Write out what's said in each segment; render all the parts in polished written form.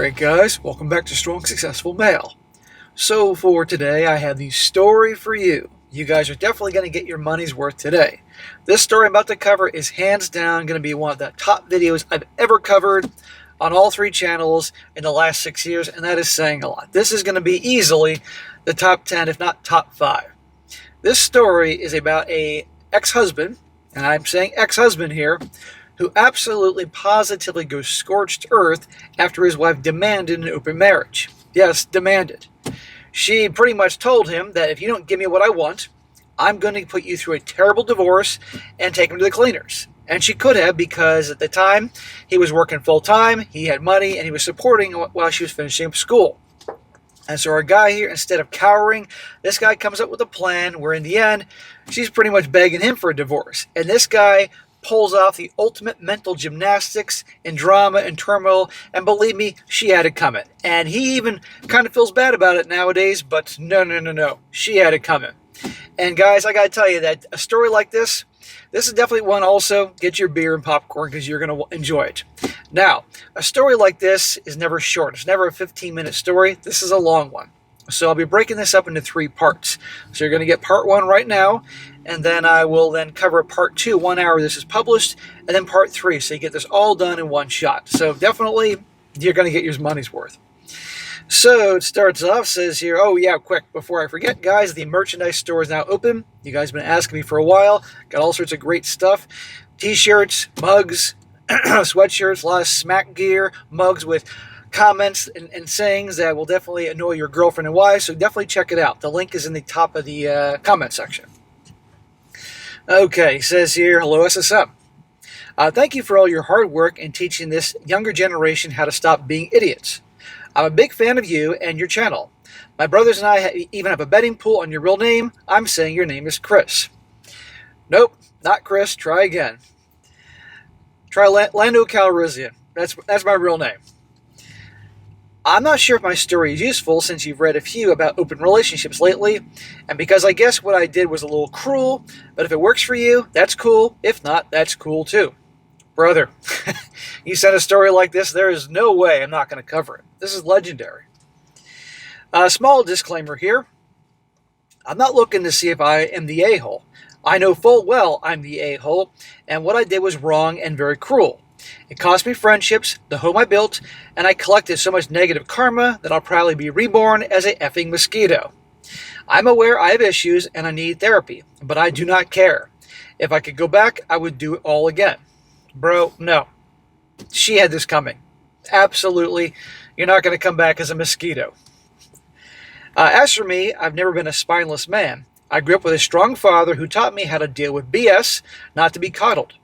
Alright guys, welcome back to Strong Successful Male. So for today I have the story for you. You guys are definitely going to get your money's worth today. This story I'm about to cover is hands down going to be one of the top videos I've ever covered on all three channels in the last 6 years, and that is saying a lot. This is going to be easily the top 10 if not top 5. This story is about a ex-husband, and I'm saying ex-husband here, who absolutely positively goes scorched earth after his wife demanded an open marriage. Yes, demanded. She pretty much told him that if you don't give me what I want, I'm going to put you through a terrible divorce and take him to the cleaners. And she could have, because at the time he was working full-time, he had money, and he was supporting while she was finishing up school. And so our guy here, instead of cowering, this guy comes up with a plan where in the end, she's pretty much begging him for a divorce. And this guy pulls off the ultimate mental gymnastics and drama and turmoil, and believe me, she had it coming. And he even kind of feels bad about it nowadays, but no. She had it coming. And guys, I gotta tell you that a story like this is definitely one also, get your beer and popcorn because you're going to enjoy it. Now, a story like this is never short. It's never a 15-minute story. This is a long one. So I'll be breaking this up into 3 parts. So you're going to get part 1 right now, and then I will then cover part 2, 1 hour this is published, and then part 3. So you get this all done in one shot. So definitely, you're going to get your money's worth. So it starts off, says here, oh yeah, quick, before I forget, guys, the merchandise store is now open. You guys have been asking me for a while. Got all sorts of great stuff. T-shirts, mugs, sweatshirts, a lot of smack gear, mugs with comments and sayings that will definitely annoy your girlfriend and wife, so definitely check it out. The link is in the top of the comment section. Okay, says here, hello SSM. Thank you for all your hard work in teaching this younger generation how to stop being idiots. I'm a big fan of you and your channel. My brothers and I even have a betting pool on your real name. I'm saying your name is Chris. Nope, not Chris. Try again. Try Lando Calrissian. That's my real name. I'm not sure if my story is useful since you've read a few about open relationships lately, and because I guess what I did was a little cruel, but if it works for you, that's cool. If not, that's cool too. Brother, you sent a story like this, there is no way I'm not going to cover it. This is legendary. A small disclaimer here. I'm not looking to see if I am the a-hole. I know full well I'm the a-hole, and what I did was wrong and very cruel. It cost me friendships, the home I built, and I collected so much negative karma that I'll probably be reborn as a effing mosquito. I'm aware I have issues and I need therapy, but I do not care. If I could go back, I would do it all again. Bro, no. She had this coming. Absolutely. You're not going to come back as a mosquito. As for me, I've never been a spineless man. I grew up with a strong father who taught me how to deal with BS, not to be coddled.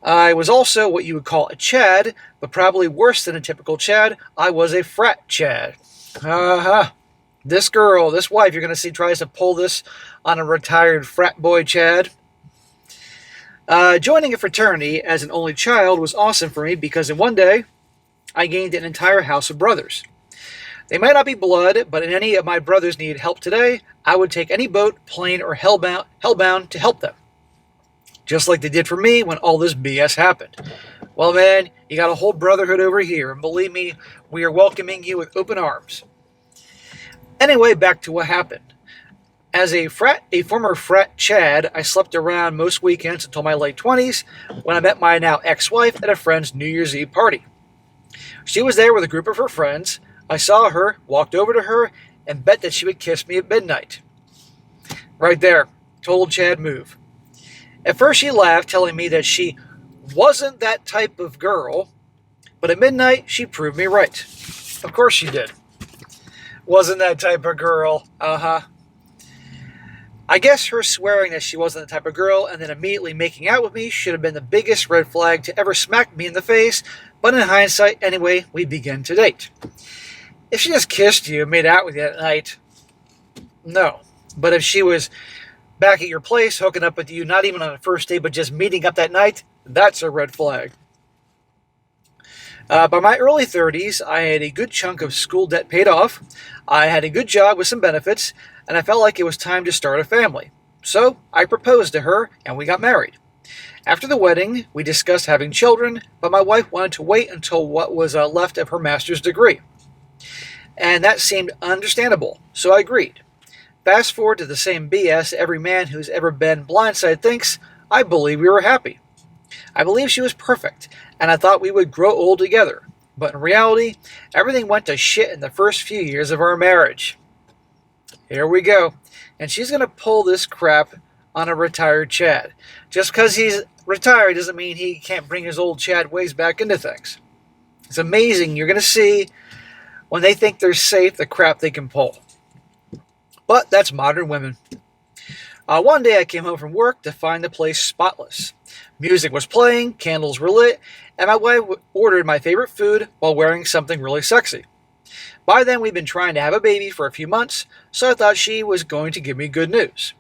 I was also what you would call a Chad, but probably worse than a typical Chad. I was a frat Chad. This girl, this wife you're going to see tries to pull this on a retired frat boy Chad. Joining a fraternity as an only child was awesome for me because in one day, I gained an entire house of brothers. They might not be blood, but if any of my brothers need help today, I would take any boat, plane, or hellbound to help them. Just like they did for me when all this BS happened. Well, man, you got a whole brotherhood over here, and believe me, we are welcoming you with open arms. Anyway, back to what happened. As a former frat Chad, I slept around most weekends until my late 20s when I met my now ex-wife at a friend's New Year's Eve party. She was there with a group of her friends. I saw her, walked over to her, and bet that she would kiss me at midnight. Right there. Total Chad move. At first she laughed, telling me that she wasn't that type of girl, but at midnight she proved me right. Of course she did. Wasn't that type of girl. I guess her swearing that she wasn't the type of girl and then immediately making out with me should have been the biggest red flag to ever smack me in the face, but in hindsight, anyway, we begin to date. If she just kissed you and made out with you at night, no. But if she was back at your place, hooking up with you, not even on a first date, but just meeting up that night, that's a red flag. By my early 30s, I had a good chunk of school debt paid off, I had a good job with some benefits, and I felt like it was time to start a family. So I proposed to her, and we got married. After the wedding, we discussed having children, but my wife wanted to wait until what was left of her master's degree. And that seemed understandable, so I agreed. Fast forward to the same BS every man who's ever been blindsided thinks. I believe we were happy. I believe she was perfect, and I thought we would grow old together. But in reality, everything went to shit in the first few years of our marriage. Here we go. And she's going to pull this crap on a retired Chad. Just because he's retired doesn't mean he can't bring his old Chad ways back into things. It's amazing. You're going to see when they think they're safe, the crap they can pull. But that's modern women. One day I came home from work to find the place spotless. Music was playing, candles were lit, and my wife ordered my favorite food while wearing something really sexy. By then we'd been trying to have a baby for a few months, so I thought she was going to give me good news.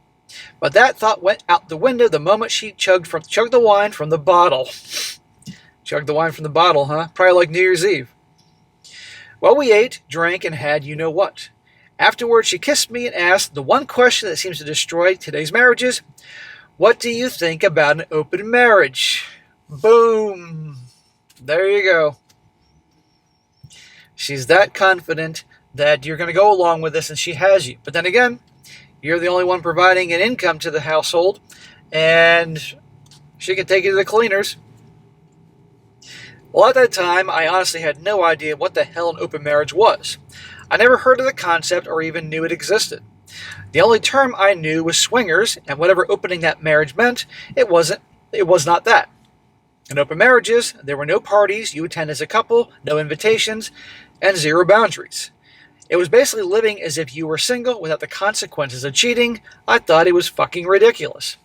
But that thought went out the window the moment she chugged the wine from the bottle. Chugged the wine from the bottle, huh? Probably like New Year's Eve. Well, we ate, drank, and had you-know-what. Afterwards, she kissed me and asked the one question that seems to destroy today's marriages. What do you think about an open marriage? Boom. There you go. She's that confident that you're going to go along with this, and she has you. But then again, you're the only one providing an income to the household, and she can take you to the cleaners. Well, at that time, I honestly had no idea what the hell an open marriage was. I never heard of the concept or even knew it existed. The only term I knew was swingers, and whatever opening that marriage meant, it was not that. In open marriages, there were no parties you attend as a couple, no invitations, and zero boundaries. It was basically living as if you were single without the consequences of cheating. I thought it was fucking ridiculous.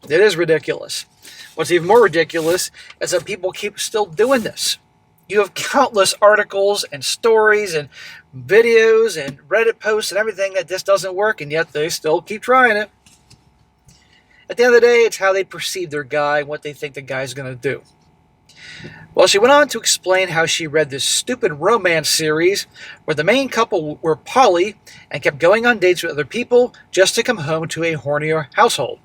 It is ridiculous. What's even more ridiculous is that people keep still doing this. You have countless articles and stories and videos and Reddit posts and everything that this doesn't work, and yet they still keep trying it. At the end of the day, it's how they perceive their guy and what they think the guy's going to do. Well, she went on to explain how she read this stupid romance series where the main couple were poly and kept going on dates with other people just to come home to a hornier household.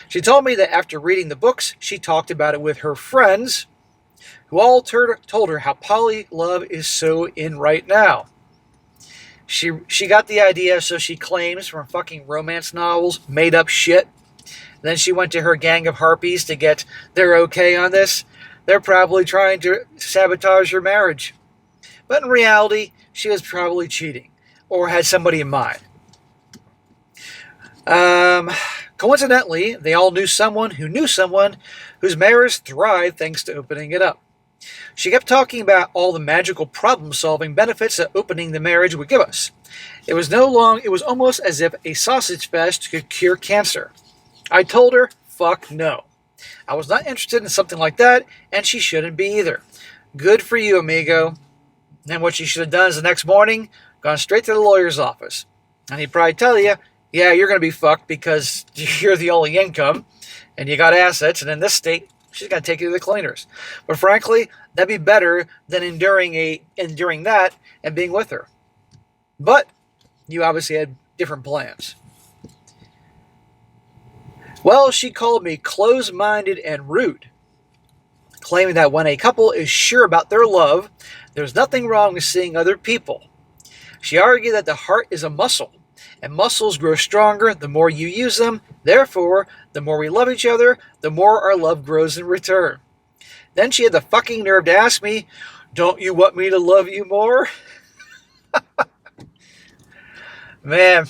She told me that after reading the books, she talked about it with her friends, who all told her how poly love is so in right now. She got the idea, so she claims, from fucking romance novels, made up shit. Then she went to her gang of harpies to get their okay on this. They're probably trying to sabotage her marriage. But in reality, she was probably cheating, or had somebody in mind. Coincidentally, they all knew someone whose marriage thrived thanks to opening it up. She kept talking about all the magical problem-solving benefits that opening the marriage would give us. It was almost as if a sausage fest could cure cancer. I told her, fuck no. I was not interested in something like that, and she shouldn't be either. Good for you, amigo. And what she should have done is the next morning, gone straight to the lawyer's office. And he'd probably tell you, yeah, you're going to be fucked because you're the only income, and you got assets, and in this state, she's going to take you to the cleaners. But frankly, that'd be better than enduring that and being with her. But you obviously had different plans. Well, she called me close-minded and rude, claiming that when a couple is sure about their love, there's nothing wrong with seeing other people. She argued that the heart is a muscle, and muscles grow stronger the more you use them. Therefore, the more we love each other, the more our love grows in return. Then she had the fucking nerve to ask me, don't you want me to love you more? Man,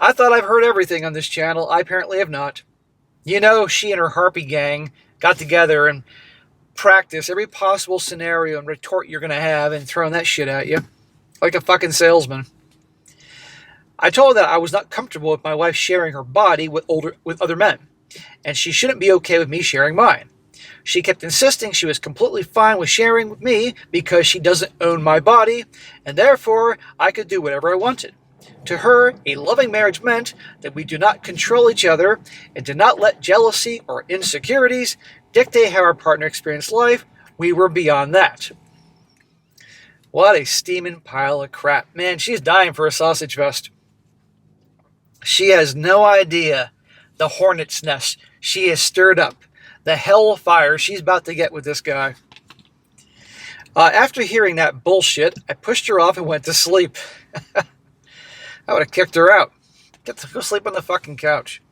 I thought I've heard everything on this channel. I apparently have not. You know, she and her harpy gang got together and practiced every possible scenario and retort you're going to have and throwing that shit at you. Like a fucking salesman. I told her that I was not comfortable with my wife sharing her body with other men, and she shouldn't be okay with me sharing mine. She kept insisting she was completely fine with sharing with me because she doesn't own my body, and therefore I could do whatever I wanted. To her, a loving marriage meant that we do not control each other and did not let jealousy or insecurities dictate how our partner experienced life. We were beyond that. What a steaming pile of crap. Man, she's dying for a sausage fest. She has no idea the hornet's nest She is stirred up. The hellfire she's about to get with this guy. After hearing that bullshit, I pushed her off and went to sleep. I would have kicked her out. Get to go sleep on the fucking couch.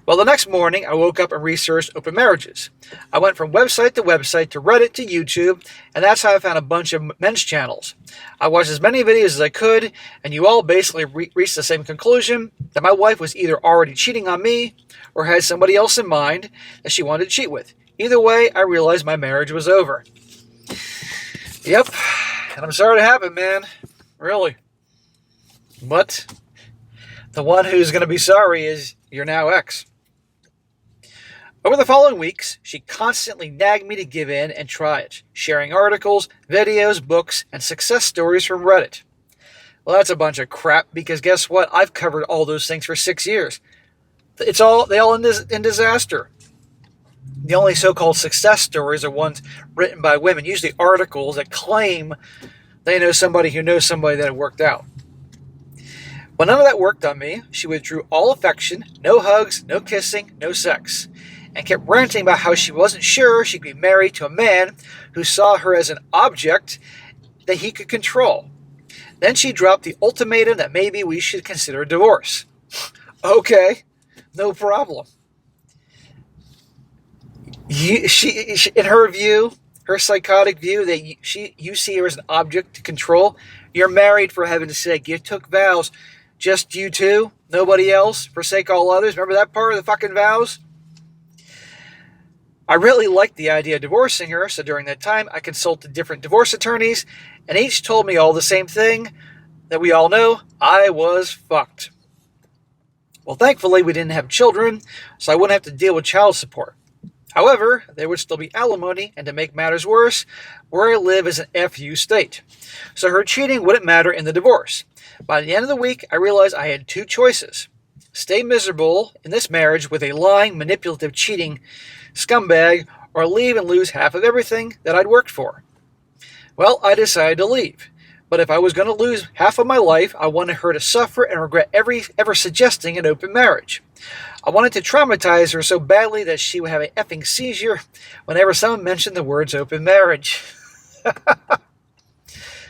Well, the next morning, I woke up and researched open marriages. I went from website to website to Reddit to YouTube, and that's how I found a bunch of men's channels. I watched as many videos as I could, and you all basically reached the same conclusion, that my wife was either already cheating on me or had somebody else in mind that she wanted to cheat with. Either way, I realized my marriage was over. Yep, and I'm sorry it happened, man. Really. But the one who's going to be sorry is your now ex. Over the following weeks, she constantly nagged me to give in and try it, sharing articles, videos, books, and success stories from Reddit. Well, that's a bunch of crap, because guess what? I've covered all those things for 6 years. They all end in disaster. The only so-called success stories are ones written by women, usually articles that claim they know somebody who knows somebody that it worked out. When none of that worked on me, she withdrew all affection, no hugs, no kissing, no sex, and kept ranting about how she wasn't sure she could be married to a man who saw her as an object that he could control. Then she dropped the ultimatum that maybe we should consider a divorce. Okay, no problem. She, in her view, her psychotic view that you see her as an object to control, you're married, for heaven's sake. You took vows. Just you two, nobody else, forsake all others. Remember that part of the fucking vows? I really liked the idea of divorcing her, so during that time, I consulted different divorce attorneys, and each told me all the same thing that we all know: I was fucked. Well, thankfully, we didn't have children, so I wouldn't have to deal with child support. However, there would still be alimony, and to make matters worse, where I live is an FU state. So her cheating wouldn't matter in the divorce. By the end of the week, I realized I had two choices: stay miserable in this marriage with a lying, manipulative, cheating scumbag, or leave and lose half of everything that I'd worked for. Well, I decided to leave. But if I was going to lose half of my life, I wanted her to suffer and regret ever suggesting an open marriage. I wanted to traumatize her so badly that she would have an effing seizure whenever someone mentioned the words open marriage.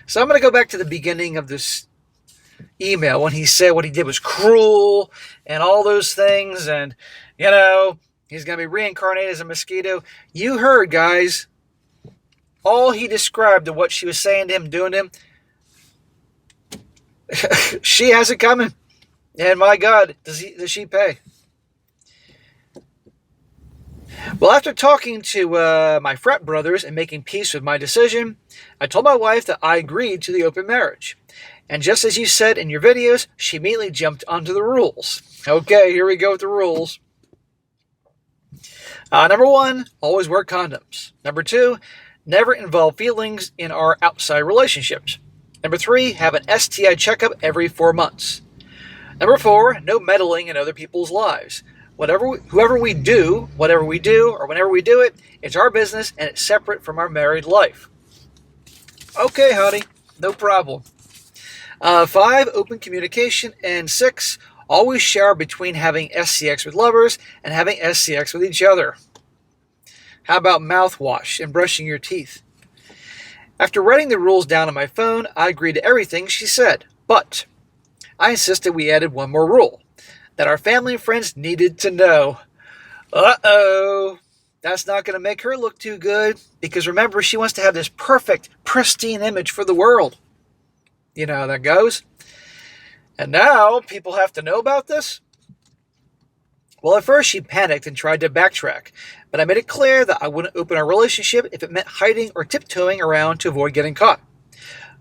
So I'm going to go back to the beginning of this email when he said what he did was cruel and all those things, and, he's going to be reincarnated as a mosquito. You heard, guys, all he described of what she was saying to him, doing to him. She has it coming. And my God, does she pay? Well, after talking to my frat brothers and making peace with my decision, I told my wife that I agreed to the open marriage. And just as you said in your videos, she immediately jumped onto the rules. Okay, here we go with the rules. Number 1, always wear condoms. Number 2, never involve feelings in our outside relationships. Number 3, have an STI checkup every 4 months. Number 4, no meddling in other people's lives. Whatever we do, or whenever we do it, it's our business and it's separate from our married life. Okay, honey, no problem. 5, open communication. And 6, always share between having SCX with lovers and having SCX with each other. How about mouthwash and brushing your teeth? After writing the rules down on my phone, I agreed to everything she said, but I insisted we added one more rule, that our family and friends needed to know. Uh-oh. That's not going to make her look too good, because remember, she wants to have this perfect, pristine image for the world. You know how that goes. And now people have to know about this? Well, at first she panicked and tried to backtrack, but I made it clear that I wouldn't open our relationship if it meant hiding or tiptoeing around to avoid getting caught.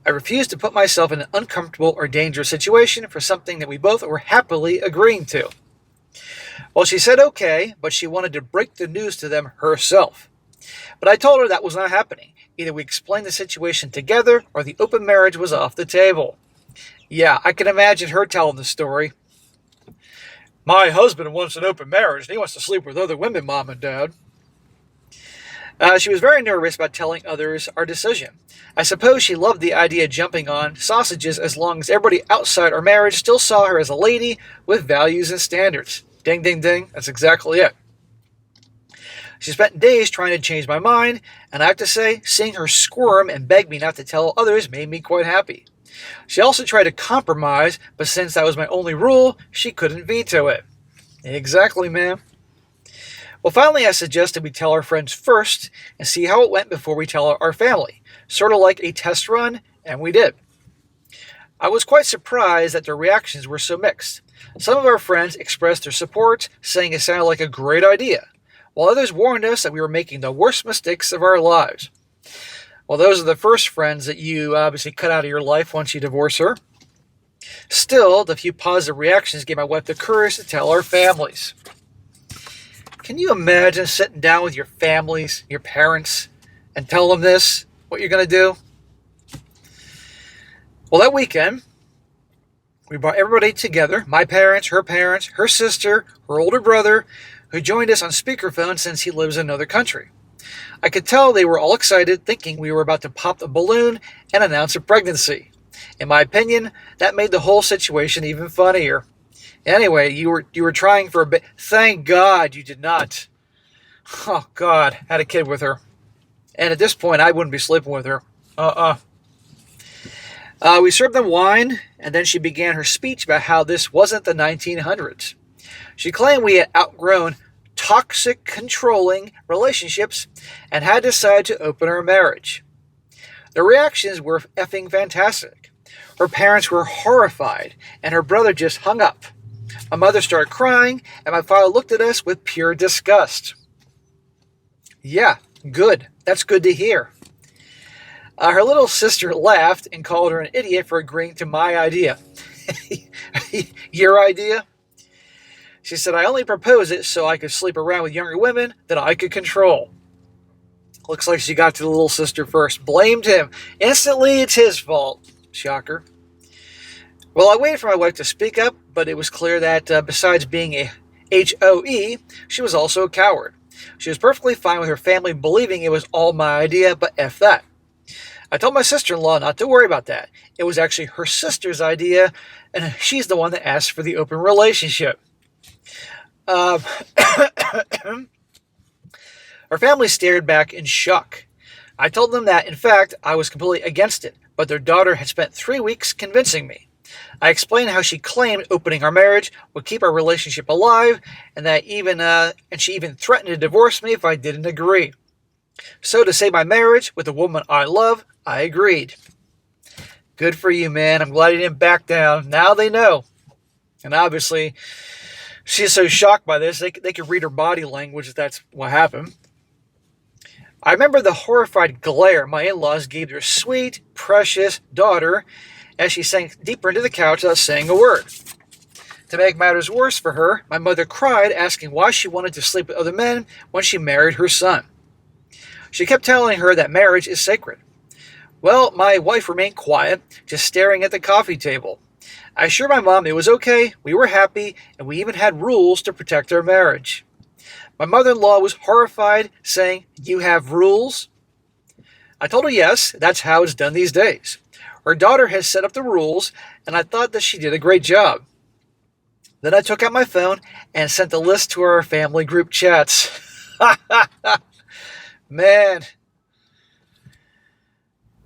I refused to put myself in an uncomfortable or dangerous situation for something that we both were happily agreeing to. Well, she said okay, but she wanted to break the news to them herself. But I told her that was not happening. Either we explained the situation together or the open marriage was off the table. Yeah, I can imagine her telling the story. My husband wants an open marriage, and he wants to sleep with other women, Mom and Dad. She was very nervous about telling others our decision. I suppose she loved the idea of jumping on sausages as long as everybody outside our marriage still saw her as a lady with values and standards. Ding, ding, ding. That's exactly it. She spent days trying to change my mind, and I have to say, seeing her squirm and beg me not to tell others made me quite happy. She also tried to compromise, but since that was my only rule, she couldn't veto it. Exactly, man. Well, finally, I suggested we tell our friends first and see how it went before we tell our family, sort of like a test run, and we did. I was quite surprised that their reactions were so mixed. Some of our friends expressed their support, saying it sounded like a great idea, while others warned us that we were making the worst mistakes of our lives. Well, those are the first friends that you obviously cut out of your life once you divorce her. Still, the few positive reactions gave my wife the courage to tell our families. Can you imagine sitting down with your families, your parents, and tell them this, what you're going to do? Well, that weekend, we brought everybody together, my parents, her sister, her older brother, who joined us on speakerphone since he lives in another country. I could tell they were all excited, thinking we were about to pop the balloon and announce a pregnancy. In my opinion, that made the whole situation even funnier. Anyway, you were trying for a bit. Thank God you did not. Oh, God, had a kid with her. And at this point, I wouldn't be sleeping with her. We served them wine, and then she began her speech about how this wasn't the 1900s. She claimed we had outgrown toxic, controlling relationships and had decided to open our marriage. The reactions were effing fantastic. Her parents were horrified, and her brother just hung up. My mother started crying, and my father looked at us with pure disgust. Yeah, good. That's good to hear. Her little sister laughed and called her an idiot for agreeing to my idea. Your idea? She said, I only proposed it so I could sleep around with younger women that I could control. Looks like she got to the little sister first. Blamed him. Instantly, it's his fault. Shocker. Well, I waited for my wife to speak up, but it was clear that besides being a HOE, she was also a coward. She was perfectly fine with her family believing it was all my idea, but F that. I told my sister-in-law not to worry about that. It was actually her sister's idea, and she's the one that asked for the open relationship. Our family stared back in shock. I told them that, in fact, I was completely against it, but their daughter had spent 3 weeks convincing me. I explained how she claimed opening our marriage would keep our relationship alive, and that she even threatened to divorce me if I didn't agree. So to save my marriage with the woman I love, I agreed. Good for you, man. I'm glad you didn't back down. Now they know. And obviously, she's so shocked by this, they could read her body language if that's what happened. I remember the horrified glare my in-laws gave their sweet, precious daughter as she sank deeper into the couch without saying a word. To make matters worse for her, my mother cried, asking why she wanted to sleep with other men when she married her son. She kept telling her that marriage is sacred. Well, my wife remained quiet, just staring at the coffee table. I assured my mom it was okay, we were happy, and we even had rules to protect our marriage. My mother-in-law was horrified, saying, "You have rules?" I told her yes, that's how it's done these days. Her daughter has set up the rules, and I thought that she did a great job. Then I took out my phone and sent the list to our family group chats. Man.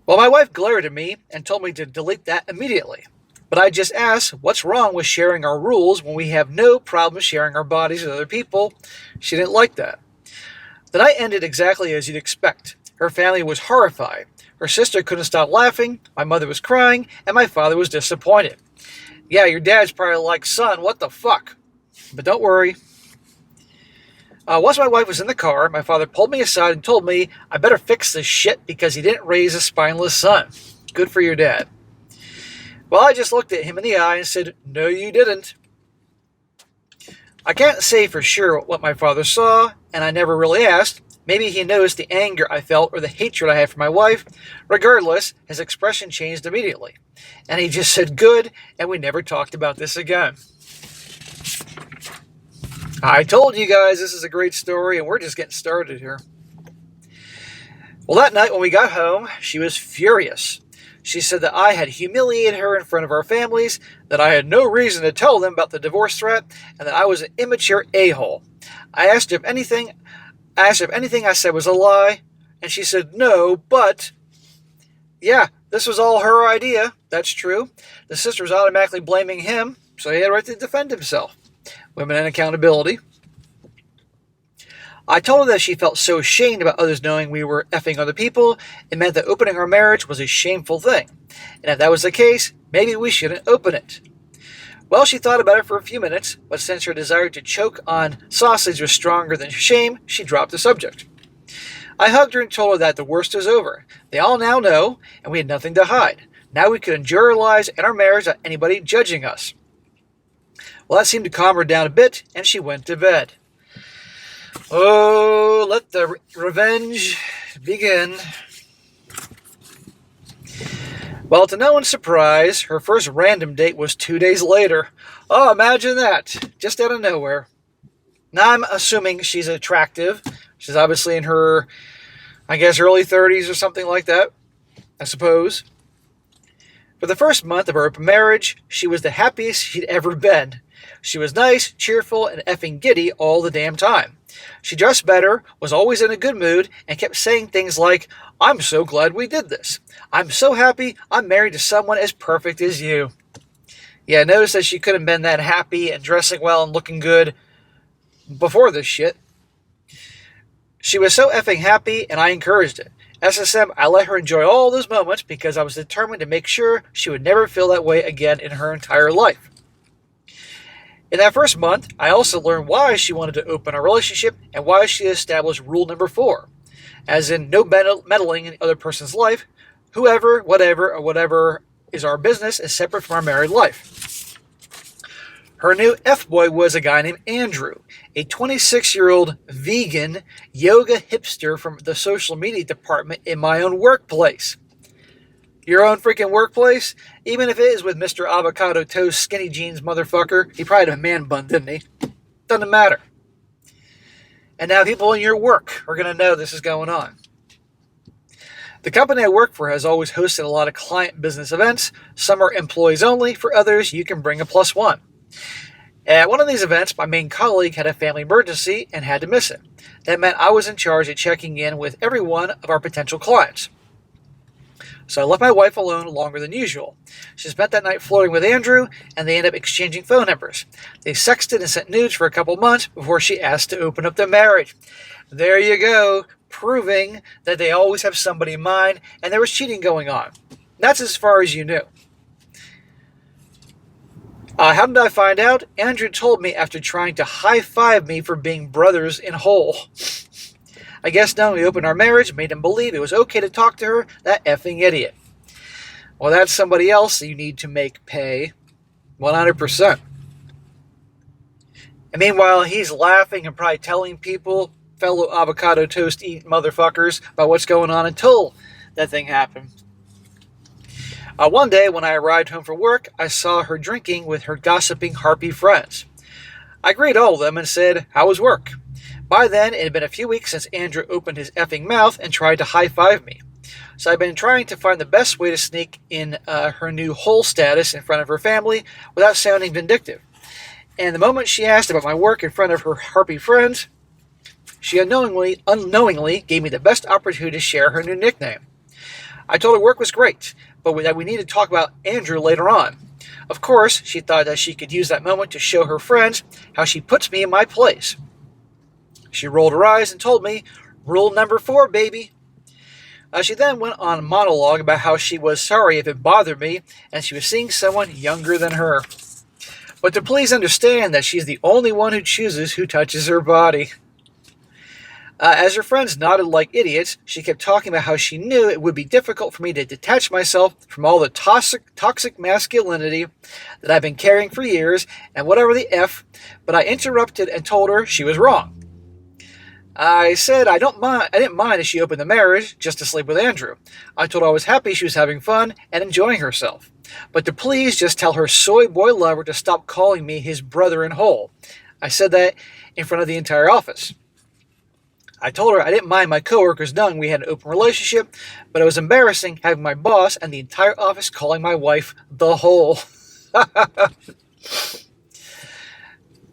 Well, my wife glared at me and told me to delete that immediately. But I just asked, what's wrong with sharing our rules when we have no problem sharing our bodies with other people? She didn't like that. The night ended exactly as you'd expect. Her family was horrified. Her sister couldn't stop laughing, my mother was crying, and my father was disappointed. Yeah, your dad's probably like, son, what the fuck? But don't worry. Once my wife was in the car, my father pulled me aside and told me I better fix this shit because he didn't raise a spineless son. Good for your dad. Well, I just looked at him in the eye and said, no, you didn't. I can't say for sure what my father saw, and I never really asked. Maybe he noticed the anger I felt or the hatred I had for my wife. Regardless, his expression changed immediately. And he just said, good, and we never talked about this again. I told you guys this is a great story, and we're just getting started here. Well, that night when we got home, she was furious. She said that I had humiliated her in front of our families, that I had no reason to tell them about the divorce threat, and that I was an immature a-hole. I asked her if anything, I asked her if anything I said was a lie, and she said no, but yeah, this was all her idea. That's true. The sister was automatically blaming him, so he had a right to defend himself. Women and accountability. I told her that she felt so ashamed about others knowing we were effing other people. It meant that opening our marriage was a shameful thing. And if that was the case, maybe we shouldn't open it. Well, she thought about it for a few minutes, but since her desire to choke on sausage was stronger than shame, she dropped the subject. I hugged her and told her that the worst was over. They all now know, and we had nothing to hide. Now we could enjoy our lives and our marriage without anybody judging us. Well, that seemed to calm her down a bit, and she went to bed. Oh, let the revenge begin. Well, to no one's surprise, her first random date was 2 days later. Oh, imagine that. Just out of nowhere. Now, I'm assuming she's attractive. She's obviously in her, I guess, early 30s or something like that, I suppose. For the first month of our open marriage, she was the happiest she'd ever been. She was nice, cheerful, and effing giddy all the damn time. She dressed better, was always in a good mood, and kept saying things like, "I'm so glad we did this. I'm so happy I'm married to someone as perfect as you." Yeah, notice that she couldn't have been that happy and dressing well and looking good before this shit. She was so effing happy, and I encouraged it. SSM, I let her enjoy all those moments because I was determined to make sure she would never feel that way again in her entire life. In that first month, I also learned why she wanted to open our relationship and why she established rule number 4, as in no meddling in the other person's life. Whoever, whatever is our business is separate from our married life. Her new F-boy was a guy named Andrew, a 26-year-old vegan yoga hipster from the social media department in my own workplace. Your own freaking workplace? Even if it is with Mr. Avocado Toast Skinny Jeans motherfucker. He probably had a man bun, didn't he? Doesn't matter. And now people in your work are going to know this is going on. The company I work for has always hosted a lot of client business events. Some are employees only. For others, you can bring a +1. At one of these events, my main colleague had a family emergency and had to miss it. That meant I was in charge of checking in with every one of our potential clients. So I left my wife alone longer than usual. She spent that night flirting with Andrew, and they ended up exchanging phone numbers. They sexted and sent nudes for a couple months before she asked to open up their marriage. There you go, proving that they always have somebody in mind, and there was cheating going on. That's as far as you knew. How did I find out? Andrew told me after trying to high-five me for being brothers in whole. I guess now we opened our marriage, made him believe it was okay to talk to her, that effing idiot. Well, that's somebody else that you need to make pay 100%. And meanwhile, he's laughing and probably telling people, fellow avocado toast eating motherfuckers, about what's going on until that thing happened. One day, when I arrived home from work, I saw her drinking with her gossiping harpy friends. I greeted all of them and said, "How was work?" By then, it had been a few weeks since Andrew opened his effing mouth and tried to high-five me. So I've been trying to find the best way to sneak in her new whole status in front of her family without sounding vindictive. And the moment she asked about my work in front of her harpy friends, she unknowingly gave me the best opportunity to share her new nickname. I told her work was great, but that we needed to talk about Andrew later on. Of course, she thought that she could use that moment to show her friends how she puts me in my place. She rolled her eyes and told me, "Rule number 4, baby." She then went on a monologue about how she was sorry if it bothered me and she was seeing someone younger than her. But to please understand that she's the only one who chooses who touches her body. As her friends nodded like idiots, she kept talking about how she knew it would be difficult for me to detach myself from all the toxic masculinity that I've been carrying for years and whatever the F, but I interrupted and told her she was wrong. I said I didn't mind if she opened the marriage just to sleep with Andrew. I told her I was happy she was having fun and enjoying herself. But to please just tell her soy boy lover to stop calling me his brother in whole. I said that in front of the entire office. I told her I didn't mind my coworkers knowing we had an open relationship, but it was embarrassing having my boss and the entire office calling my wife the whole.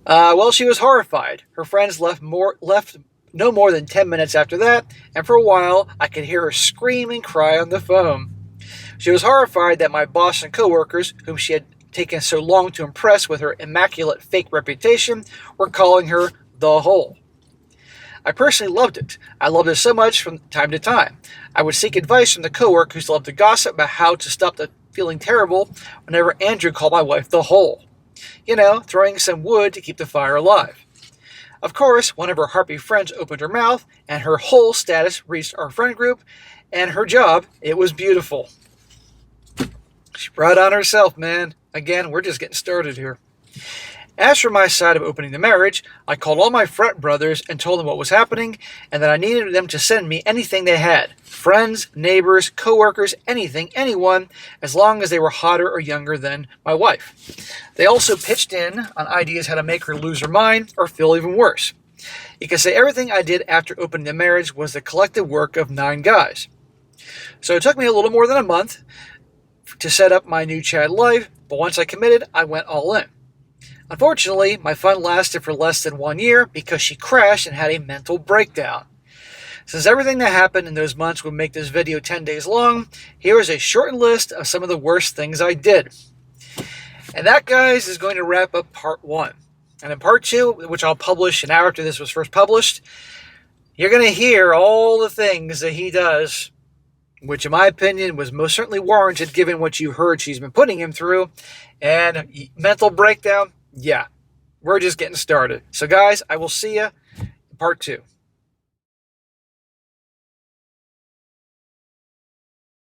Well, she was horrified. Her friends left no more than 10 minutes after that, and for a while I could hear her scream and cry on the phone. She was horrified that my boss and coworkers, whom she had taken so long to impress with her immaculate fake reputation, were calling her the Hole. I personally loved it. I loved it so much from time to time. I would seek advice from the coworkers who loved to gossip about how to stop the feeling terrible whenever Andrew called my wife the Hole. You know, throwing some wood to keep the fire alive. Of course, one of her harpy friends opened her mouth, and her Hole status reached our friend group, and her job, it was beautiful. She brought on herself, man. Again, we're just getting started here. As for my side of opening the marriage, I called all my frat brothers and told them what was happening and that I needed them to send me anything they had. Friends, neighbors, coworkers, anything, anyone, as long as they were hotter or younger than my wife. They also pitched in on ideas how to make her lose her mind or feel even worse. You can say everything I did after opening the marriage was the collective work of 9 guys. So it took me a little more than a month to set up my new Chad life, but once I committed, I went all in. Unfortunately, my fun lasted for less than 1 year because she crashed and had a mental breakdown. Since everything that happened in those months would make this video 10 days long, here is a shortened list of some of the worst things I did. And that, guys, is going to wrap up part 1. And in part 2, which I'll publish an hour after this was first published, you're going to hear all the things that he does, which in my opinion was most certainly warranted given what you heard she's been putting him through. And mental breakdown, yeah, we're just getting started. So guys, I will see you in part 2.